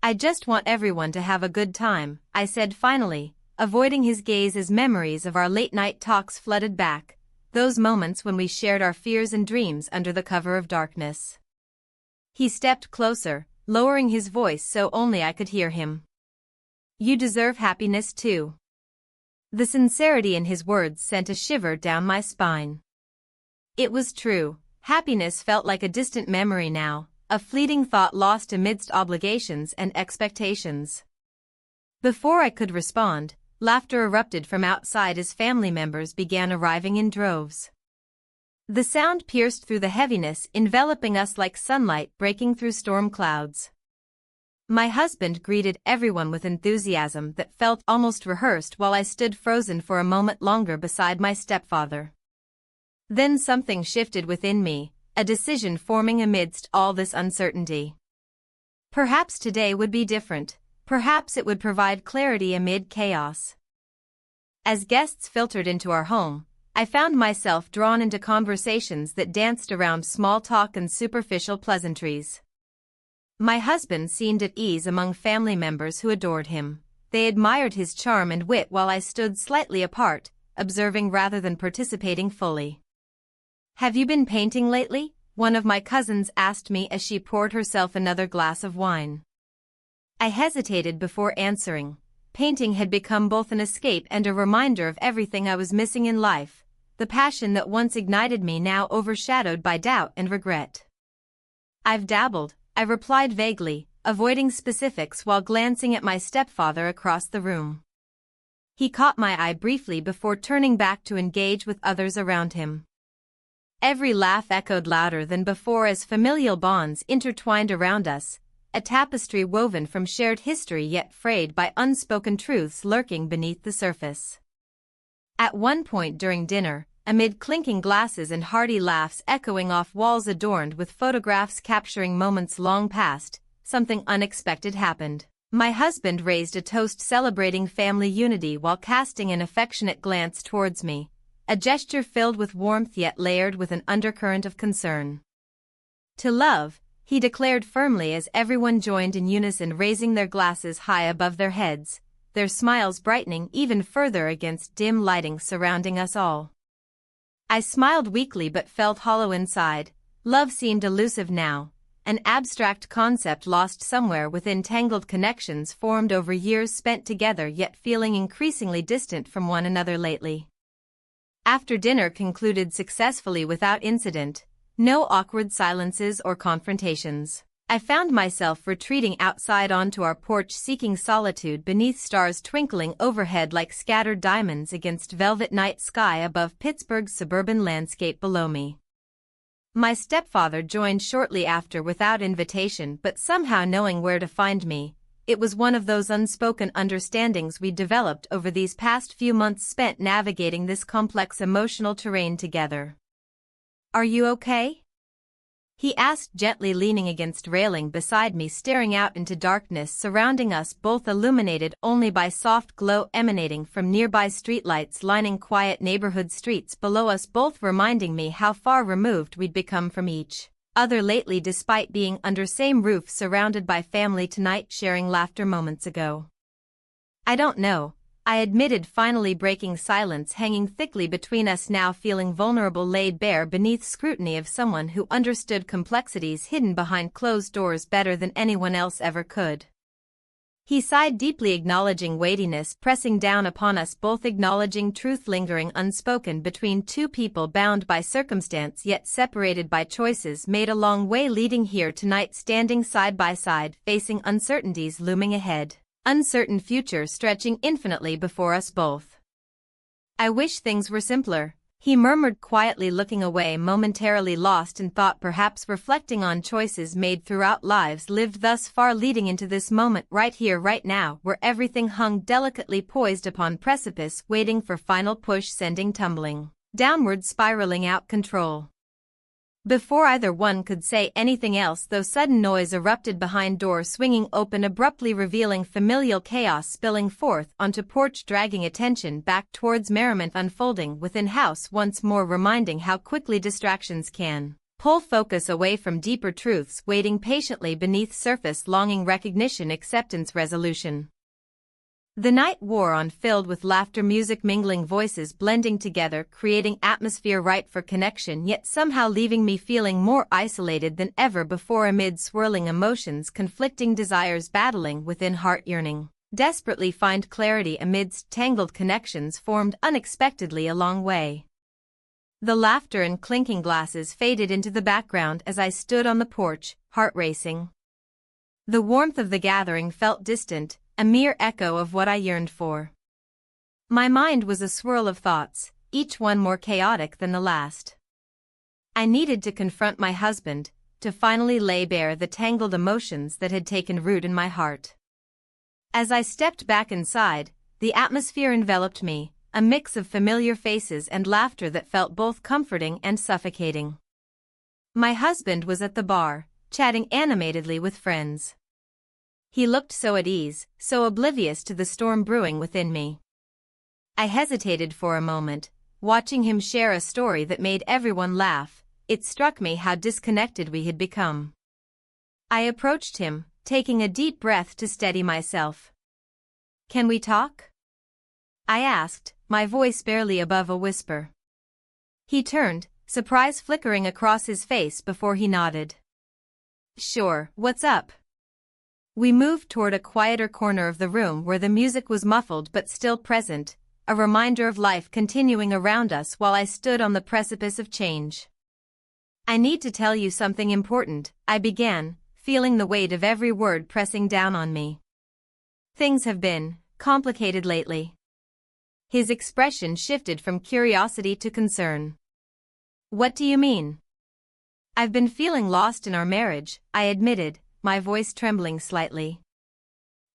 "I just want everyone to have a good time," I said finally, avoiding his gaze as memories of our late-night talks flooded back, those moments when we shared our fears and dreams under the cover of darkness. He stepped closer, lowering his voice so only I could hear him. "You deserve happiness too." The sincerity in his words sent a shiver down my spine. It was true, happiness felt like a distant memory now, a fleeting thought lost amidst obligations and expectations. Before I could respond, laughter erupted from outside as family members began arriving in droves. The sound pierced through the heaviness, enveloping us like sunlight breaking through storm clouds. My husband greeted everyone with enthusiasm that felt almost rehearsed while I stood frozen for a moment longer beside my stepfather. Then something shifted within me, a decision forming amidst all this uncertainty. Perhaps today would be different, perhaps it would provide clarity amid chaos. As guests filtered into our home, I found myself drawn into conversations that danced around small talk and superficial pleasantries. My husband seemed at ease among family members who adored him. They admired his charm and wit while I stood slightly apart, observing rather than participating fully. "Have you been painting lately?" one of my cousins asked me as she poured herself another glass of wine. I hesitated before answering. Painting had become both an escape and a reminder of everything I was missing in life, the passion that once ignited me now overshadowed by doubt and regret. "I've dabbled," I replied vaguely, avoiding specifics while glancing at my stepfather across the room. He caught my eye briefly before turning back to engage with others around him. Every laugh echoed louder than before as familial bonds intertwined around us, a tapestry woven from shared history yet frayed by unspoken truths lurking beneath the surface. At one point during dinner, amid clinking glasses and hearty laughs echoing off walls adorned with photographs capturing moments long past, something unexpected happened. My husband raised a toast celebrating family unity while casting an affectionate glance towards me, a gesture filled with warmth yet layered with an undercurrent of concern. "To love," he declared firmly as everyone joined in unison, raising their glasses high above their heads, their smiles brightening even further against dim lighting surrounding us all. I smiled weakly but felt hollow inside. Love seemed elusive now, an abstract concept lost somewhere within tangled connections formed over years spent together yet feeling increasingly distant from one another lately. After dinner concluded successfully without incident, no awkward silences or confrontations, I found myself retreating outside onto our porch seeking solitude beneath stars twinkling overhead like scattered diamonds against velvet night sky above Pittsburgh's suburban landscape below me. My stepfather joined shortly after without invitation but somehow knowing where to find me. It was one of those unspoken understandings we developed over these past few months spent navigating this complex emotional terrain together. "Are you okay?" he asked gently, leaning against railing beside me, staring out into darkness surrounding us both, illuminated only by soft glow emanating from nearby streetlights lining quiet neighborhood streets below us, both reminding me how far removed we'd become from each other lately despite being under same roof surrounded by family tonight, sharing laughter moments ago. "I don't know," I admitted, finally breaking silence hanging thickly between us, now feeling vulnerable, laid bare beneath scrutiny of someone who understood complexities hidden behind closed doors better than anyone else ever could. He sighed deeply, acknowledging weightiness pressing down upon us both, acknowledging truth lingering unspoken between two people bound by circumstance yet separated by choices made a long way leading here tonight, standing side by side facing uncertainties looming ahead. Uncertain future stretching infinitely before us both. "I wish things were simpler," he murmured quietly, looking away, momentarily lost in thought, perhaps reflecting on choices made throughout lives lived thus far, leading into this moment right here, right now, where everything hung delicately poised upon precipice, waiting for final push, sending tumbling downward, spiraling out control. Before either one could say anything else, though, sudden noise erupted behind, door swinging open abruptly, revealing familial chaos spilling forth onto porch, dragging attention back towards merriment unfolding within house once more, reminding how quickly distractions can pull focus away from deeper truths waiting patiently beneath surface longing, recognition, acceptance, resolution. The night wore on, filled with laughter, music, mingling voices blending together, creating atmosphere right for connection, yet somehow leaving me feeling more isolated than ever before amid swirling emotions, conflicting desires battling within, heart yearning desperately find clarity amidst tangled connections formed unexpectedly along way. The laughter and clinking glasses faded into the background as I stood on the porch, heart racing. The warmth of the gathering felt distant, a mere echo of what I yearned for. My mind was a swirl of thoughts, each one more chaotic than the last. I needed to confront my husband, to finally lay bare the tangled emotions that had taken root in my heart. As I stepped back inside, the atmosphere enveloped me, a mix of familiar faces and laughter that felt both comforting and suffocating. My husband was at the bar, chatting animatedly with friends. He looked so at ease, so oblivious to the storm brewing within me. I hesitated for a moment, watching him share a story that made everyone laugh. It struck me how disconnected we had become. I approached him, taking a deep breath to steady myself. "Can we talk?" I asked, my voice barely above a whisper. He turned, surprise flickering across his face before he nodded. "Sure, what's up?" We moved toward a quieter corner of the room where the music was muffled but still present, a reminder of life continuing around us while I stood on the precipice of change. "I need to tell you something important," I began, feeling the weight of every word pressing down on me. "Things have been complicated lately." His expression shifted from curiosity to concern. "What do you mean?" "I've been feeling lost in our marriage," I admitted, my voice trembling slightly.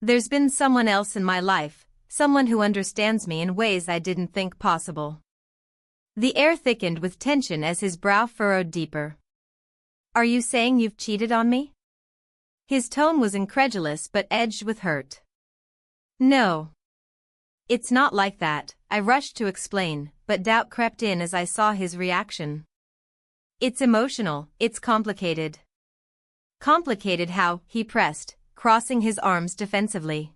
"There's been someone else in my life, someone who understands me in ways I didn't think possible." The air thickened with tension as his brow furrowed deeper. "Are you saying you've cheated on me?" His tone was incredulous but edged with hurt. "No. It's not like that," I rushed to explain, but doubt crept in as I saw his reaction. "It's emotional, it's complicated." "Complicated how?" he pressed, crossing his arms defensively.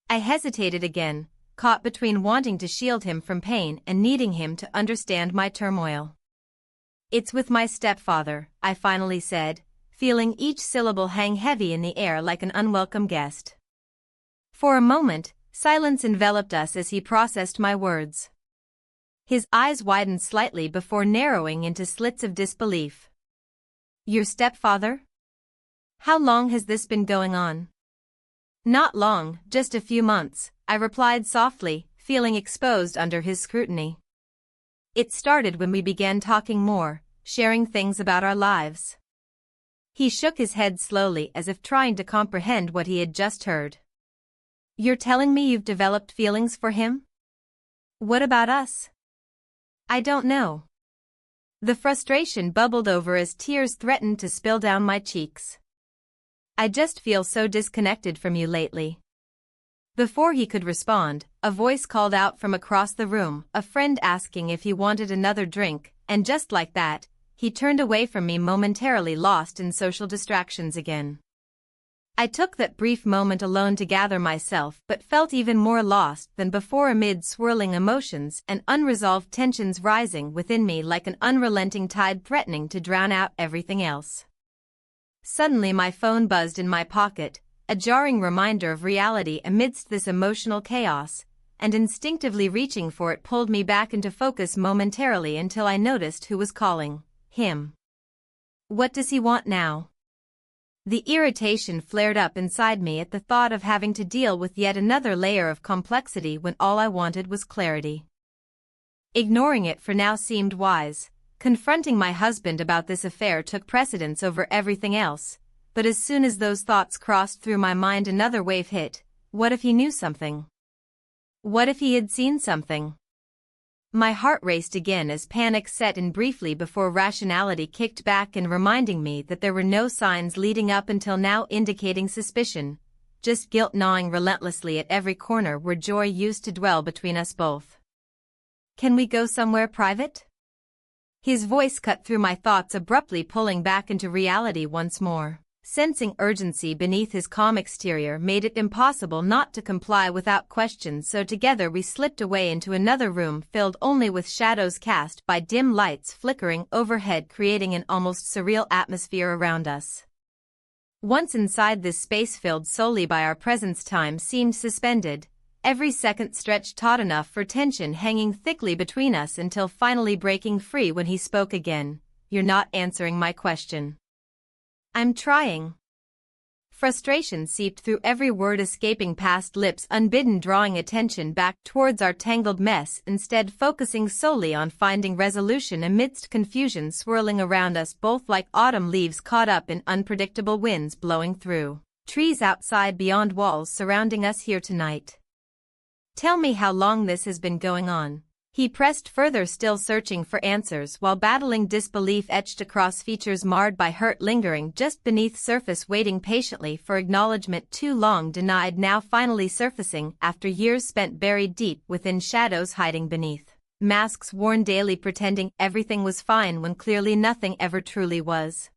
I hesitated again, caught between wanting to shield him from pain and needing him to understand my turmoil. "It's with my stepfather," I finally said, feeling each syllable hang heavy in the air like an unwelcome guest. For a moment, silence enveloped us as he processed my words. His eyes widened slightly before narrowing into slits of disbelief. "Your stepfather? How long has this been going on?" "Not long, just a few months," I replied softly, feeling exposed under his scrutiny. "It started when we began talking more, sharing things about our lives." He shook his head slowly as if trying to comprehend what he had just heard. "You're telling me you've developed feelings for him? What about us?" "I don't know." The frustration bubbled over as tears threatened to spill down my cheeks. "I just feel so disconnected from you lately." Before he could respond, a voice called out from across the room, a friend asking if he wanted another drink, and just like that, he turned away from me momentarily lost in social distractions again. I took that brief moment alone to gather myself but felt even more lost than before amid swirling emotions and unresolved tensions rising within me like an unrelenting tide threatening to drown out everything else. Suddenly my phone buzzed in my pocket, a jarring reminder of reality amidst this emotional chaos, and instinctively reaching for it pulled me back into focus momentarily until I noticed who was calling. Him. What does he want now? The irritation flared up inside me at the thought of having to deal with yet another layer of complexity when all I wanted was clarity. Ignoring it for now seemed wise. Confronting my husband about this affair took precedence over everything else, but as soon as those thoughts crossed through my mind another wave hit. What if he knew something? What if he had seen something? My heart raced again as panic set in briefly before rationality kicked back and reminding me that there were no signs leading up until now indicating suspicion, just guilt gnawing relentlessly at every corner where joy used to dwell between us both. "Can we go somewhere private?" His voice cut through my thoughts abruptly, pulling back into reality once more. Sensing urgency beneath his calm exterior made it impossible not to comply without question, so together we slipped away into another room filled only with shadows cast by dim lights flickering overhead, creating an almost surreal atmosphere around us. Once inside this space filled solely by our presence, time seemed suspended, every second stretched taut enough for tension hanging thickly between us until finally breaking free when he spoke again. "You're not answering my question." "I'm trying." Frustration seeped through every word escaping past lips unbidden, drawing attention back towards our tangled mess, instead focusing solely on finding resolution amidst confusion swirling around us both like autumn leaves caught up in unpredictable winds blowing through trees outside beyond walls surrounding us here tonight. Tell me how long this has been going on. He pressed further, still searching for answers while battling disbelief etched across features marred by hurt lingering just beneath surface, waiting patiently for acknowledgement too long denied, now finally surfacing after years spent buried deep within shadows hiding beneath masks worn daily, pretending everything was fine when clearly nothing ever truly was.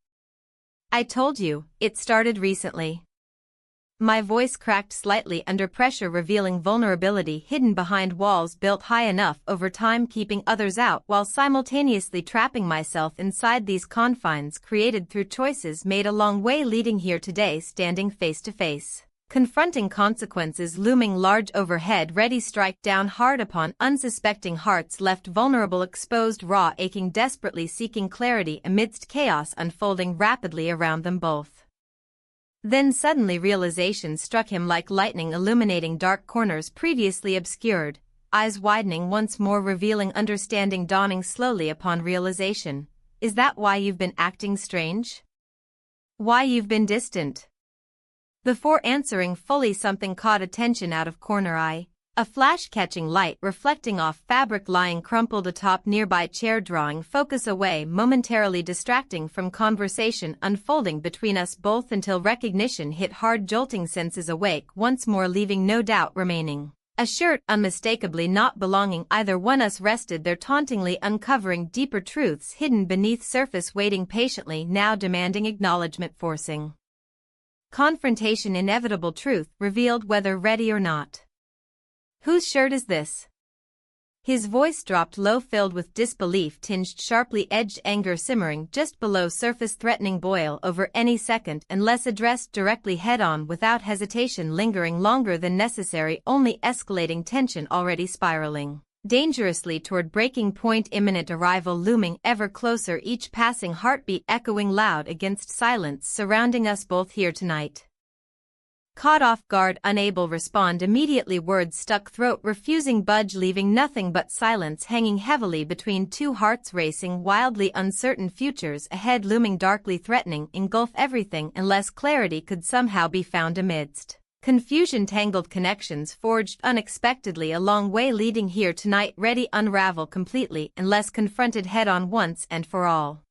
I told you, it started recently. My voice cracked slightly under pressure, revealing vulnerability hidden behind walls built high enough over time, keeping others out while simultaneously trapping myself inside these confines created through choices made along way leading here today, standing face to face, confronting consequences looming large overhead, ready strike down hard upon unsuspecting hearts left vulnerable, exposed, raw, aching, desperately seeking clarity amidst chaos unfolding rapidly around them both. Then suddenly realization struck him like lightning, illuminating dark corners previously obscured, eyes widening once more, revealing understanding dawning slowly upon realization. Is that why you've been acting strange? Why you've been distant? Before answering fully, something caught attention out of corner eye. A flash catching light reflecting off fabric lying crumpled atop nearby chair, drawing focus away, momentarily distracting from conversation unfolding between us both until recognition hit hard, jolting senses awake once more, leaving no doubt remaining. A shirt unmistakably not belonging either one us rested there, tauntingly uncovering deeper truths hidden beneath surface, waiting patiently, now demanding acknowledgement, forcing confrontation, inevitable truth revealed whether ready or not. Whose shirt is this? His voice dropped low, filled with disbelief tinged sharply edged anger simmering just below surface, threatening boil over any second unless addressed directly head-on without hesitation, lingering longer than necessary, only escalating tension already spiraling dangerously toward breaking point, imminent arrival looming ever closer, each passing heartbeat echoing loud against silence surrounding us both here tonight. Caught off guard, unable respond immediately, words stuck throat, refusing budge, leaving nothing but silence hanging heavily between two hearts racing wildly, uncertain futures ahead looming darkly threatening, engulf everything unless clarity could somehow be found amidst confusion, tangled connections forged unexpectedly a long way leading here tonight, ready unravel completely unless confronted head on once and for all.